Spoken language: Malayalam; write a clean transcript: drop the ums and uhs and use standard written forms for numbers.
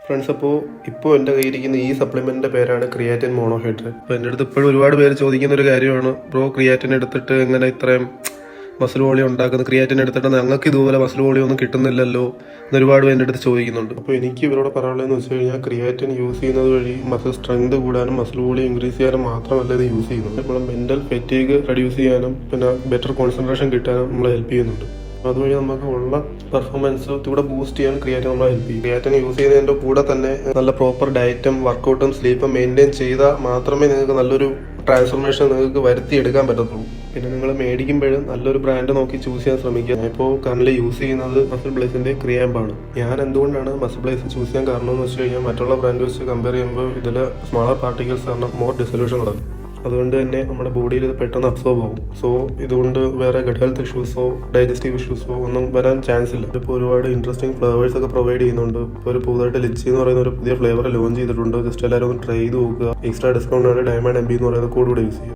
ഫ്രണ്ട്സ്, ഇപ്പോൾ എൻ്റെ കയ്യിരിക്കുന്ന ഈ സപ്ലിമെൻറ്റിൻ്റെ പേരാണ് ക്രിയാറ്റിൻ മോണോഹൈഡ്രേറ്റ്. അപ്പോൾ എൻ്റെ അടുത്ത് ഇപ്പോഴും ഒരുപാട് പേര് ചോദിക്കുന്ന ഒരു കാര്യമാണ്, ബ്രോ ക്രിയാറ്റിൻ എടുത്തിട്ട് എങ്ങനെ ഇത്രയും മസിൽ വോളിയം ഉണ്ടാക്കുന്നത്, ക്രിയാറ്റിൻ എടുത്തിട്ട് ഞങ്ങൾക്ക് ഇതുപോലെ മസിൽ വോളിയം ഒന്നും കിട്ടുന്നില്ലല്ലോ എന്ന് ഒരുപാട് പേര് എൻ്റെ അടുത്ത് ചോദിക്കുന്നുണ്ട്. അപ്പോൾ എനിക്ക് ഇവരോട് പറയാനുള്ളതെന്ന് വെച്ച് കഴിഞ്ഞാൽ, ക്രിയാറ്റിൻ യൂസ് ചെയ്യുന്നത് വഴി മസിൽ സ്ട്രെങ്ത് കൂടാനും മസിൽ വോളിയം ഇൻക്രീസ് ചെയ്യാനും മാത്രമല്ല ഇത് യൂസ് ചെയ്യുന്നത്, നമ്മൾ മെൻ്റൽ ഫെറ്റീഗ് റെഡ്യൂസ് ചെയ്യാനും പിന്നെ ബെറ്റർ കോൺസെൻട്രേഷൻ കിട്ടാനും നമ്മളെ ഹെൽപ്പ് ചെയ്യുന്നുണ്ട്. അതുവഴി നമുക്ക് ഉള്ള പെർഫോമൻസ് ഇവിടെ ബൂസ്റ്റ് ചെയ്യാൻ ക്രിയാറ്റിൻ നമ്മളെ ഹെൽപ്പ് ചെയ്യും. ക്രിയാറ്റിൻ യൂസ് ചെയ്യുന്നതിൻ്റെ കൂടെ തന്നെ നല്ല പ്രോപ്പർ ഡയറ്റും വർക്കൗട്ടും സ്ലീപ്പും മെയിൻറ്റെയിൻ ചെയ്താൽ മാത്രമേ നിങ്ങൾക്ക് നല്ലൊരു ട്രാൻസ്ഫോർമേഷൻ നിങ്ങൾക്ക് വരുത്തിയെടുക്കാൻ പറ്റത്തുള്ളൂ. പിന്നെ നിങ്ങൾ മേടിക്കുമ്പോഴും നല്ലൊരു ബ്രാൻഡ് നോക്കി ചൂസ് ചെയ്യാൻ ശ്രമിക്കുക. ഇപ്പോൾ കറന്റ് യൂസ് ചെയ്യുന്നത് മസിൽ ബ്ലേസിൻ്റെ ക്രിയാമ്പാണ്. ഞാൻ എന്തുകൊണ്ടാണ് മസിൽ ബ്ലേസ് ചൂസ് ചെയ്യാൻ കാരണം എന്ന് വെച്ച് കഴിഞ്ഞാൽ, മറ്റുള്ള ബ്രാൻഡ് വെച്ച് കമ്പയർ ചെയ്യുമ്പോൾ ഇതിൽ സ്മോളർ പാർട്ടിക്കിൾസ് കാരണം മോർ ഡിസൊല്യൂഷൻ നടക്കും. അതുകൊണ്ട് തന്നെ നമ്മുടെ ബോഡിയിൽ ഇത് പെട്ടെന്ന് അബ്സോർബ് ആവും. സോ ഇതുകൊണ്ട് വേറെ ഗട്ട് ഹെൽത്ത് ഇഷ്യൂസോ ഡൈജസ്റ്റീവ് ഇഷ്യൂസോ ഒന്നും വരാൻ ചാൻസ് ഇല്ല. ഇപ്പോൾ ഒരുപാട് ഇൻട്രസ്റ്റിംഗ് ഫ്ലേവേഴ്സ് ഒക്കെ പ്രൊവൈഡ് ചെയ്യുന്നുണ്ട്. ഇപ്പോൾ ഒരു പുതുതായിട്ട് ലിച്ചി എന്ന് പറയുന്ന ഒരു പുതിയ ഫ്ലേവർ ലോഞ്ച് ചെയ്തിട്ടുണ്ട്. ജസ്റ്റ് എല്ലാവരും ഒന്ന് ട്രൈ ചെയ്ത് നോക്കുക. എക്സ്ട്രാ ഡിസ്കൗണ്ട് ആണ് ഡയമണ്ട് MB എന്ന് പറയുന്ന കോഡ് കൂടെ യൂസ് ചെയ്യുക.